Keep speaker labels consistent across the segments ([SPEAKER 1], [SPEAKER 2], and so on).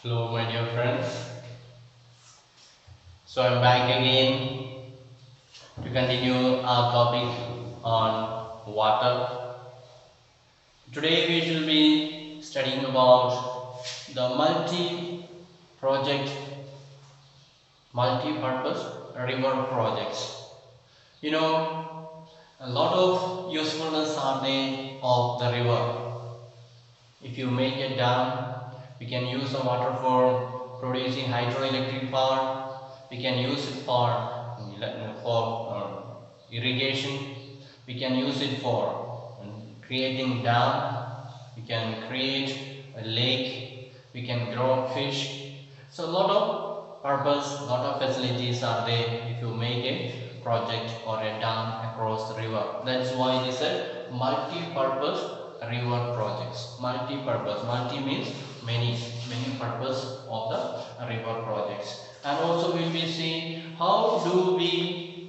[SPEAKER 1] Hello, my dear friends. So I'm back again to continue our topic on water. Today we shall be studying about the multi-purpose river projects. A lot of usefulness are there of the river. If you make a dam, we can use the water for producing hydroelectric power. We can use it for irrigation. We can use it for creating dam. We can create a lake. We can grow fish. So a lot of purpose, lot of facilities are there if you make a project or a dam across the river. That's why it is a multi-purpose river projects. Multi-purpose. Multi means many purpose of the river projects. And also we will see how do we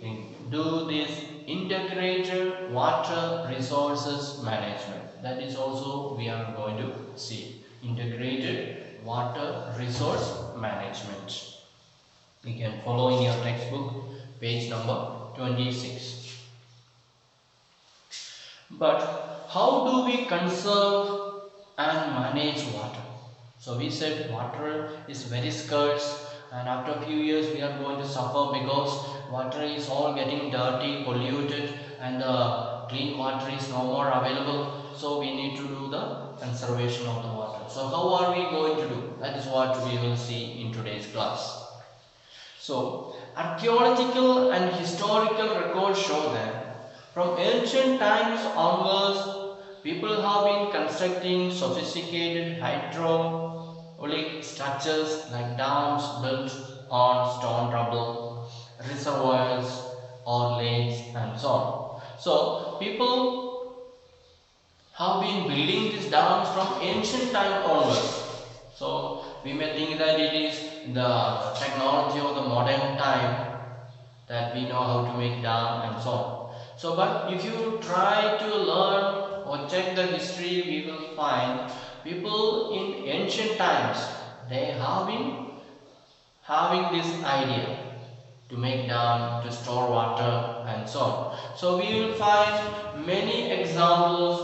[SPEAKER 1] do this integrated water resources management. That is also we are going to see. Integrated water resource management. You can follow in your textbook page number 26. But how do we conserve and manage water? So we said water is very scarce, and after a few years we are going to suffer because water is all getting dirty, polluted, and the clean water is no more available. So we need to do the conservation of the water. So how are we going to do? That is what we will see in today's class. So archaeological and historical records show that from ancient times onwards, people have been constructing sophisticated hydraulic structures like dams built on stone rubble, reservoirs or lakes and so on. So people have been building these dams from ancient time onwards. So we may think that it is the technology of the modern time that we know how to make dam and so on. So but if you try to learn or check the history, we will find people in ancient times, they have been having this idea to make dam, to store water and so on. So we will find many examples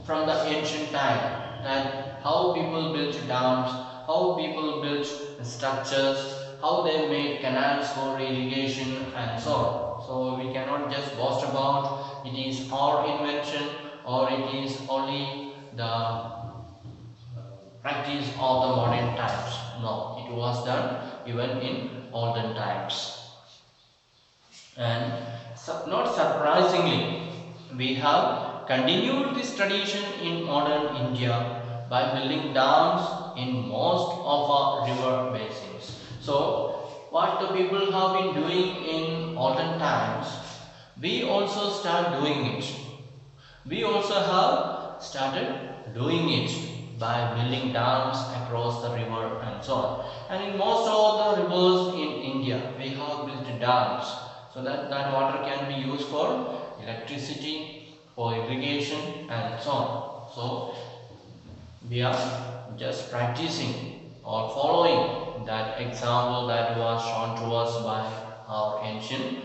[SPEAKER 1] from the ancient time that how people built dams, how people built structures, how they made canals for irrigation and so on. So we cannot just boast about it is our invention or it is only the practice of the modern times. No, it was done even in olden times. And not surprisingly, we have continued this tradition in modern India by building dams in most of our river basins. So, what the people have been doing in olden times, we also start doing it. We also have started doing it by building dams across the river and so on. And in most of the rivers in India, we have built dams so that water can be used for electricity, for irrigation and so on. So we are just practicing or following that example that was shown to us by our ancient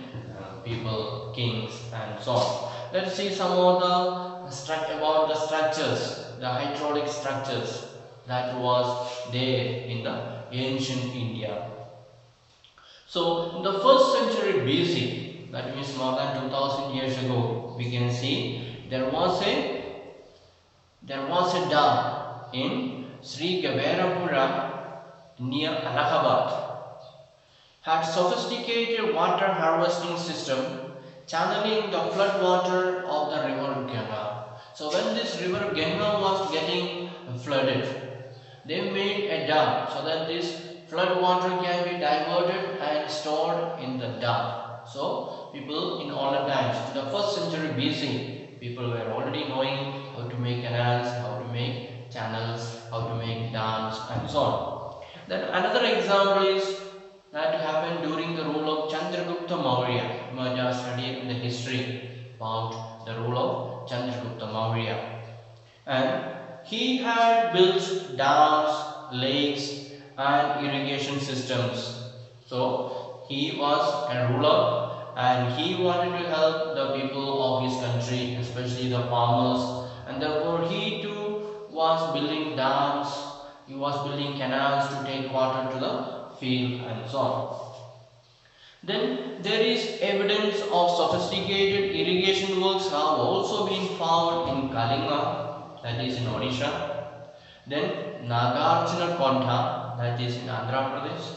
[SPEAKER 1] people, kings and so on. Let's see some of about the structures, the hydraulic structures that was there in the ancient India. So in the 1st century BC, that means more than 2000 years ago, we can see there was a dam in Sri Gaverapura near Allahabad. Had sophisticated water harvesting system channeling the flood water of the river Ganga. So when this river Ganga was getting flooded, they made a dam so that this flood water can be diverted and stored in the dam. So people in olden times, in the 1st century BC, people were already knowing how to make canals, how to make channels, how to make dams and so on. Then another example is that happened during the rule of Chandragupta Maurya. You might have studied in the history about the rule of Chandragupta Maurya. And he had built dams lakes and irrigation systems. So he was a ruler and he wanted to help the people of his country, especially the farmers, and therefore he too was building dams, he was building canals to take water to the field and so on. Then there is evidence of sophisticated irrigation works have also been found in Kalinga, that is in Odisha. Then Nagarjuna Konda, that is in Andhra Pradesh,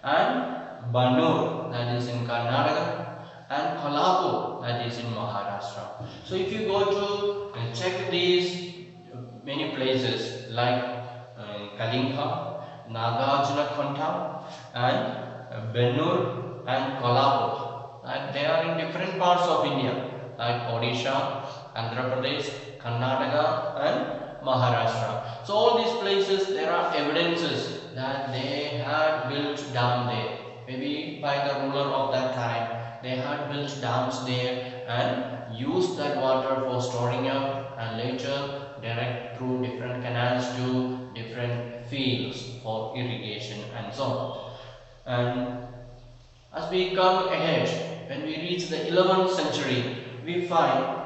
[SPEAKER 1] and Banur, that is in Karnataka, and Kolhapur, that is in Maharashtra. So if you go to check these many places like Kalinga, Nagarjuna Konda, and Banur and Kolhapur, and they are in different parts of India like Odisha, Andhra Pradesh, Karnataka, and Maharashtra. So all these places there are evidences that they had built dam there. Maybe by the ruler of that time they had built dams there and used that water for storing up and later direct through different canals to different fields for irrigation and so on. And as we come ahead, when we reach the 11th century, we find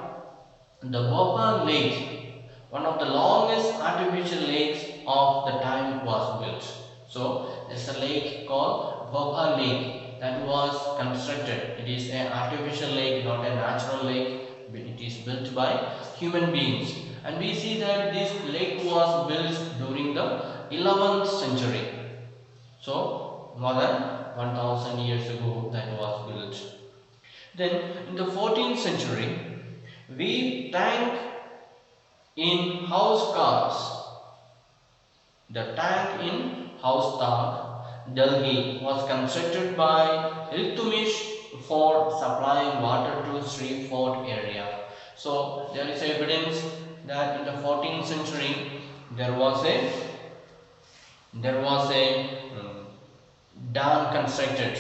[SPEAKER 1] the Bhopal Lake, one of the longest artificial lakes of the time, was built. So there's a lake called Bhopal Lake that was constructed. It is an artificial lake, not a natural lake. It is built by human beings. And we see that this lake was built during the 11th century. So more than 1000 years ago that was built. Then in the 14th century, we tank in house cars. The tank in house tank, Delhi, was constructed by Iltutmish for supplying water to Sri Fort area. So there is evidence that in the 14th century there was a dam constructed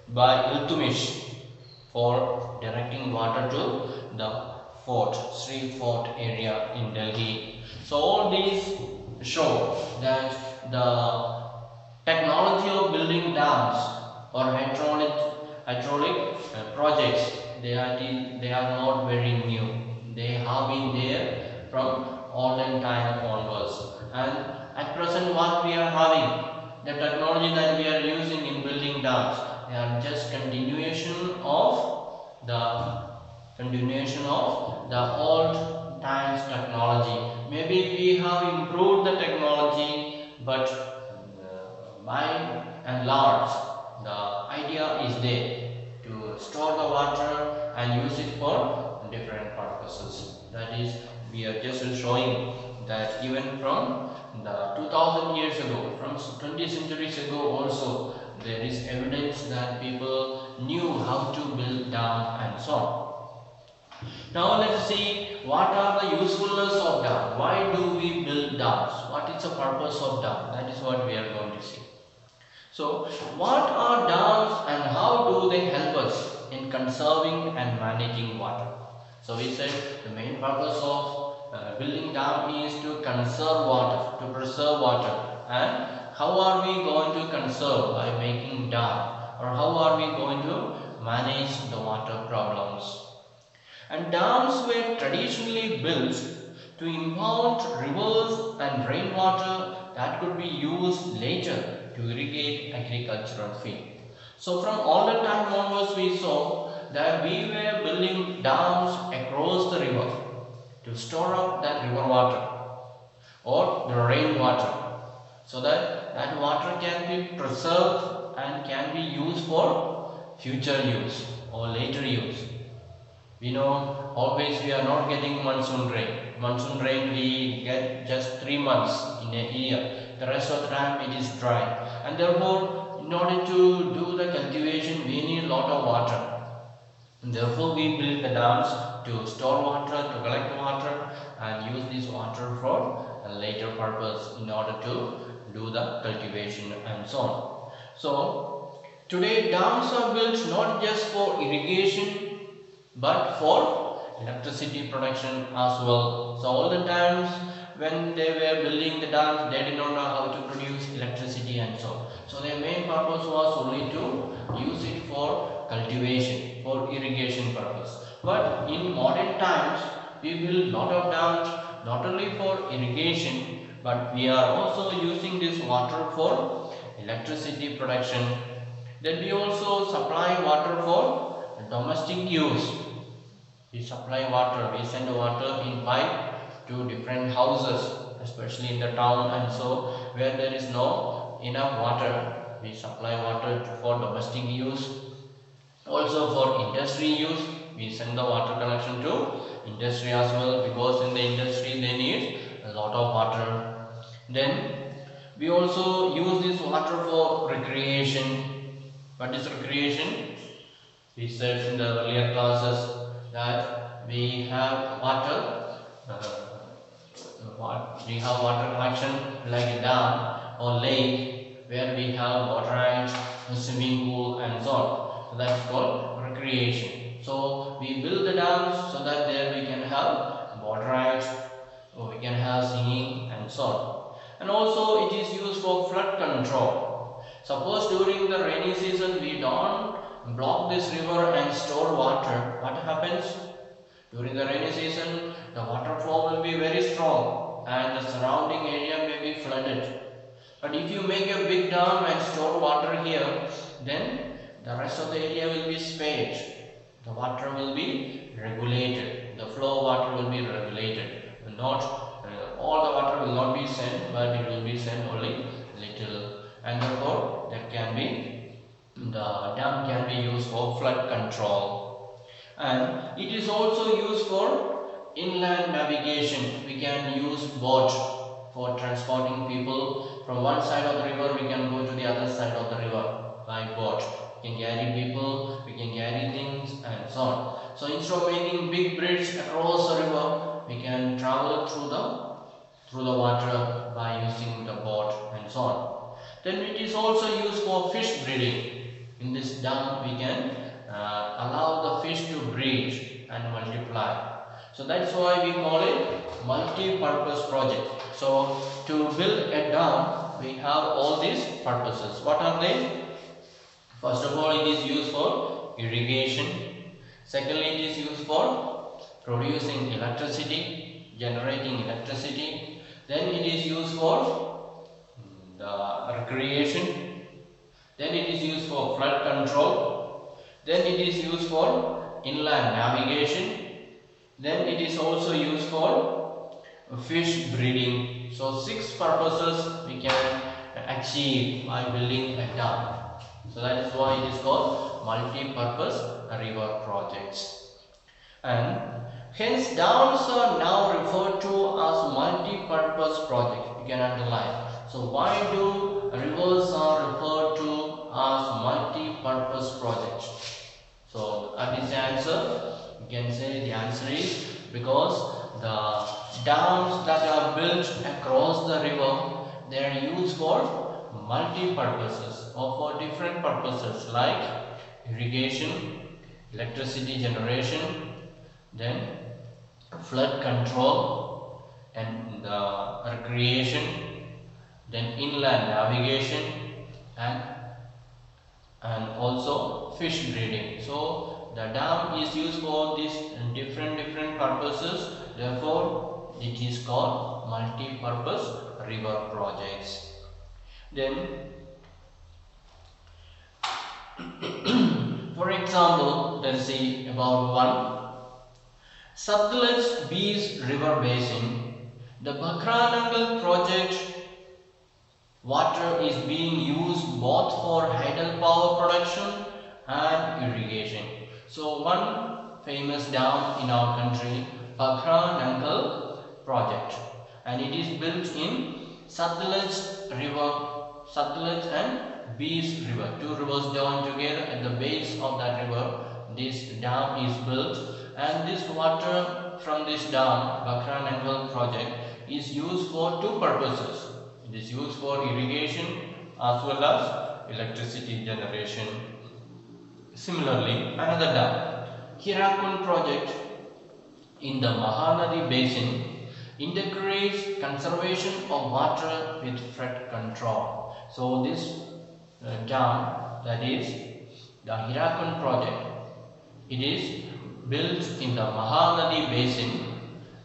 [SPEAKER 1] by Iltutmish for directing water to the fort, Sri Fort area in Delhi. So all these show that the technology of building dams or hydraulic projects, they are not very new. They have been there from olden time onwards. And at present what we are having, the technology that we are using in building dams, they are just continuation of the old times technology. Maybe we have improved the technology, but by and large the idea is there to store the water and use it for different purposes. That is, we are just showing that even from the 2000 years ago, from 20 centuries ago also, there is evidence that people knew how to build dam and so on. Now let us see what are the usefulness of dam. Why do we build dams? What is the purpose of dam? That is what we are going to see. So what are dams and how do they help us in conserving and managing water? So we said the main purpose of building dam is to conserve water, to preserve water. And how are we going to conserve? By making dam. Or how are we going to manage the water problems? And dams were traditionally built to impound rivers and rainwater that could be used later to irrigate agricultural field. So from all the time onwards we saw that we were building dams across the river to store up that river water or the rainwater, so that that water can be preserved and can be used for future use or later use. We know always we are not getting monsoon rain. Monsoon rain we get just 3 months in a year. The rest of the time it is dry. And therefore, in order to do the cultivation, we need a lot of water. And therefore, we build the dams to store water, to collect water, and use this water for a later purpose in order to do the cultivation and so on. So, today dams are built not just for irrigation but for electricity production as well. So all the times when they were building the dams, they did not know how to produce electricity and so. So their main purpose was only to use it for cultivation, for irrigation purpose. But in modern times, we build lot of dams not only for irrigation, but we are also using this water for electricity production. Then we also supply water for domestic use. We supply water, we send water in pipe to different houses, especially in the town and so where there is no enough water. We supply water for domestic use. Also for industry use, we send the water connection to industry as well, because in the industry they need a lot of water. Then we also use this water for recreation. What is recreation? We said in the earlier classes that we have water, we have water connection like a dam or lake where we have water rights, a swimming pool and so on. So that's called recreation. So we build the dams so that there we can have water rights, or we can have singing and so on. And also it is used for flood control. Suppose during the rainy season we don't block this river and store water, what happens? During the rainy season, the water flow will be very strong and the surrounding area may be flooded. But if you make a big dam and store water here, then the rest of the area will be spared. The water will be regulated. The flow of water will be regulated. Not all the water will not be sent, but it will be sent only little. And therefore, the dam can be used for flood control. And it is also used for inland navigation. We can use boat for transporting people from one side of the river. We can go to the other side of the river by boat. We can carry people, we can carry things and so on. So instead of making big bridge across the river, we can travel through the water by using the boat and so on. Then it is also used for fish breeding. In this dam we can allow the fish to breed and multiply. So that's why we call it multi-purpose project. So to build a dam, we have all these purposes. What are they? First of all, it is used for irrigation. Secondly, it is used for producing electricity, generating electricity. Then it is used for the recreation. Then it is used for flood control. Then it is used for inland navigation. Then it is also used for fish breeding. So 6 purposes we can achieve by building a dam. So that is why it is called multi-purpose river projects. And hence dams are now referred to as multi-purpose projects. You can underline. So why do rivers are referred to as multi-purpose projects? So that is the answer. You can say the answer is because the dams that are built across the river, they are used for multi-purposes or for different purposes like irrigation, electricity generation, then flood control and recreation, then inland navigation and also fish breeding. So the dam is used for these different purposes. Therefore, it is called multi-purpose river projects. Then, for example, let's see about one. Cbse river basin. The Bhakranangal project water is being used both for hydropower production and irrigation. So one famous dam in our country, Bhakranangal project, and it is built in Satluj river. Satluj and Beas river, 2 rivers join together at the base of that river. This dam is built, and this water from this dam, Bhakranangal project, is used for 2 purposes. It is used for irrigation as well as electricity generation. Similarly, another dam, Hirakund project in the Mahanadi basin. integrates conservation of water with flood control. So this dam, that is the Hirakan project, it is built in the Mahanadi basin,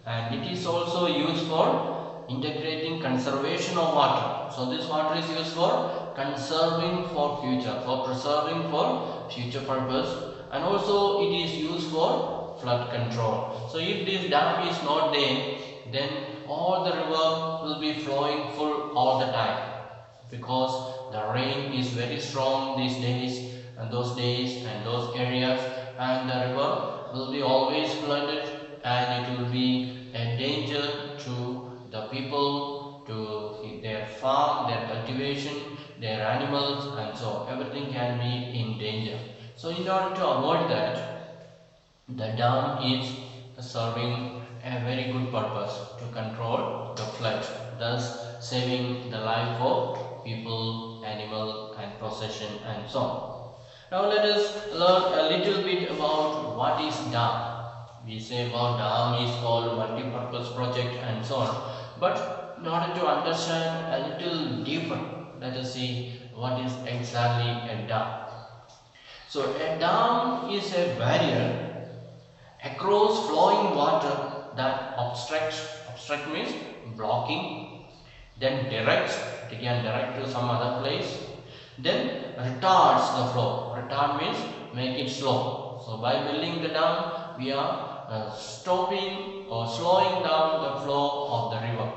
[SPEAKER 1] and it is also used for integrating conservation of water. So this water is used for conserving for future, for preserving for future purpose, and also it is used for flood control. So if this dam is not there, then all the river will be flowing full all the time, because the rain is very strong these days and those areas, and the river will be always flooded, and it will be a danger to the people, to their farm, their cultivation, their animals, and so everything can be in danger. So in order to avoid that, the dam is serving a very good purpose to control the flood, thus saving the life of people, animal, and possession, and so on. Now let us learn a little bit about what is dam. We say about dam is called multi-purpose project and so on. But in order to understand a little deeper, let us see what is exactly a dam. So a dam is a barrier across flowing water that obstruct means blocking, then directs, it can direct to some other place, then retards the flow. Retard means make it slow. So by building the dam, we are stopping or slowing down the flow of the river.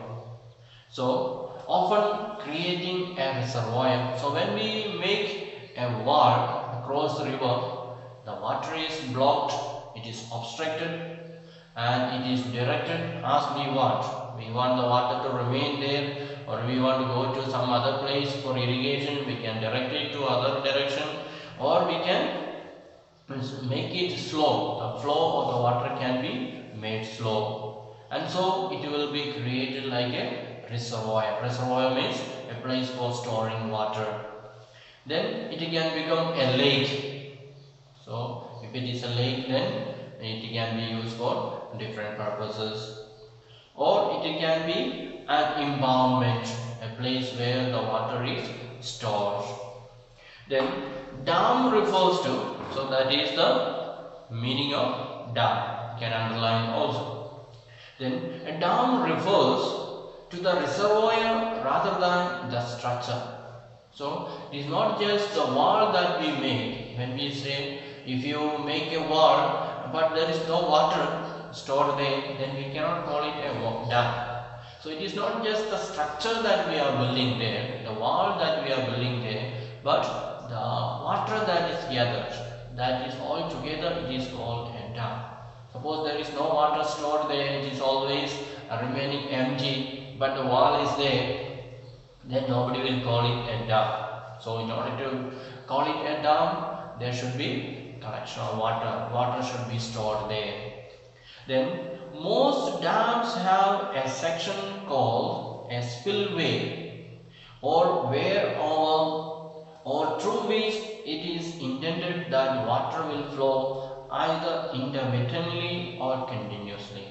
[SPEAKER 1] So often creating a reservoir. So when we make a wall across the river, the water is blocked, it is obstructed, and it is directed as we want. We want the water to remain there, or we want to go to some other place for irrigation, we can direct it to other direction, or we can make it slow. The flow of the water can be made slow, and so it will be created like a reservoir. Reservoir means a place for storing water. Then it can become a lake. So if it is a lake, then it can be used for different purposes, or it can be an impoundment, a place where the water is stored. Then dam refers to, so that is the meaning of dam, you can underline also. Then a dam refers to the reservoir rather than the structure. So it is not just the wall that we make. When we say if you make a wall but there is no water stored there, then we cannot call it a dam. So it is not just the structure that we are building there, the wall that we are building there, but the water that is gathered, that is all together, it is called a dam. Suppose there is no water stored there, it is always remaining empty, but the wall is there, then nobody will call it a dam. So in order to call it a dam, there should be collection of water. Water should be stored there. Then most dams have a section called a spillway, or where over or through which it is intended that water will flow either intermittently or continuously.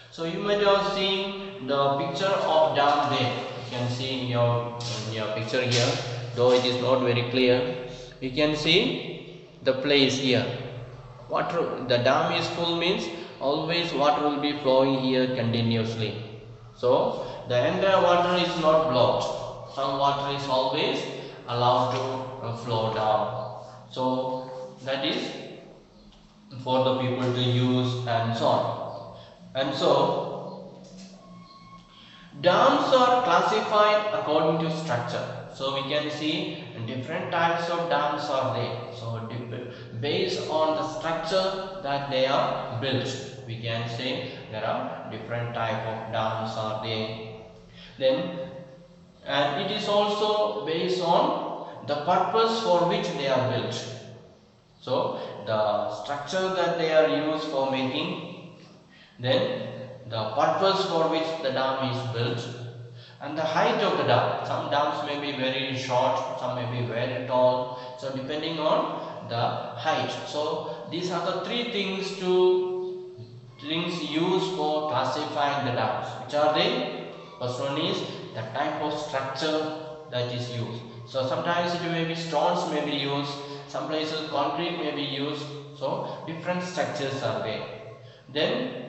[SPEAKER 1] So you might have seen the picture of dam there. You can see in your picture here, though it is not very clear. You can see the place here. Water, the dam is full means always water will be flowing here continuously. So the entire water is not blocked. Some water is always allowed to flow down. So that is for the people to use and so on. And so dams are classified according to structure. So we can see different types of dams are there. So based on the structure that they are built, we can say there are different type of dams are there. Then and it is also based on the purpose for which they are built. So the structure that they are used for making, then the purpose for which the dam is built, and the height of the dam. Some dams may be very short, some may be very tall, so depending on the height. So these are the three things to things used for classifying the dams. Which are they? First one is the type of structure that is used. So sometimes it may be stones may be used, some places concrete may be used. So different structures are there. Then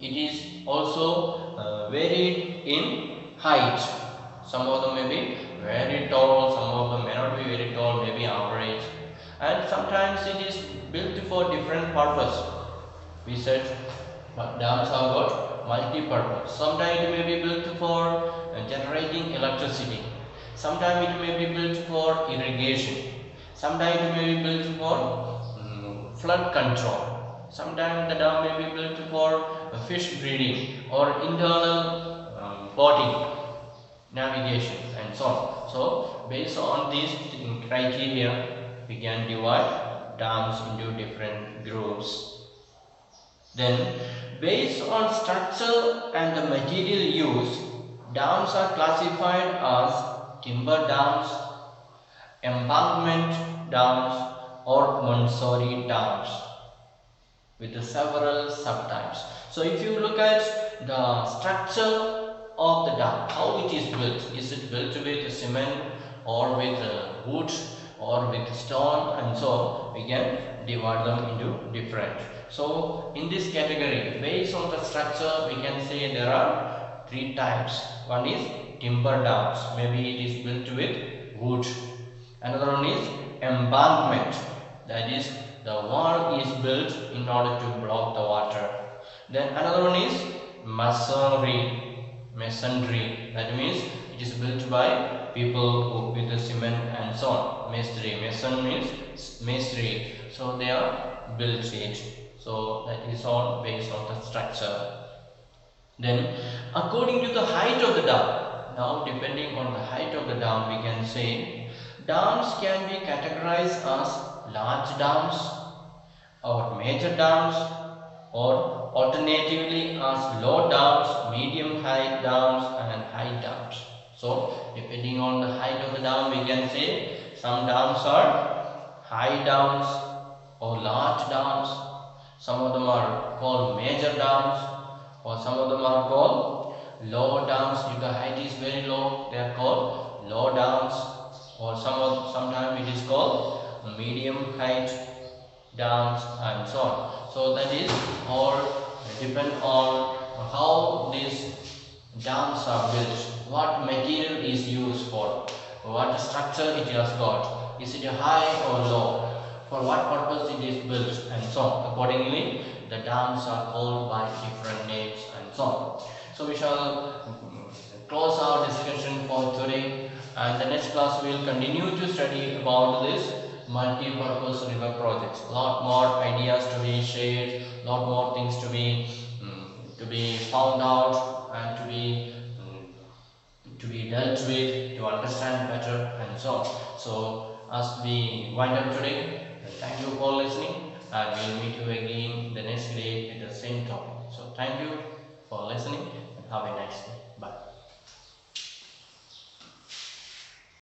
[SPEAKER 1] it is also varied in height. Some of them may be very tall, some of them may not be very tall, maybe average. And sometimes it is built for different purpose. We said dams have got multi-purpose. Sometimes it may be built for generating electricity. Sometimes it may be built for irrigation. Sometimes it may be built for flood control. Sometimes the dam may be built for fish breeding or internal boating, navigation and so on. So based on these criteria, we can divide dams into different groups. Then based on structure and the material used, dams are classified as timber dams, embankment dams or Montessori dams with several subtypes. So if you look at the structure of the dam, how it is built, is it built with cement or with wood or with stone, and so we can divide them into different. So in this category, based on the structure, we can say there are three types. One is timber dams, maybe it is built with wood. Another one is embankment, that is the wall is built in order to block the water. Then another one is masonry, that means it is built by people with the cement and so on. Mason means masonry, so they are built it. So that is all based on the structure. Then according to the height of the dam, now depending on the height of the dam, we can say dams can be categorized as large dams or major dams, or alternatively as low dams, medium height dams and high dams. So depending on the height of the dam, we can say some dams are high dams or large dams, some of them are called major dams, or some of them are called low dams. If the height is very low, they are called low dams, or sometimes it is called medium height dams and so on. So that is all depend on how these dams are built, what material is used for, what structure it has got, is it high or low, for what purpose it is built, and so on. Accordingly, the dams are called by different names and so on. So we shall close our discussion for today, and the next class we will continue to study about this multi-purpose river projects. Lot more ideas to be shared, lot more things to be found out and to be dealt with, to understand better and so on. So as we wind up today, thank you for listening, and we will meet you again the next day with the same topic. So thank you for listening and have a nice day.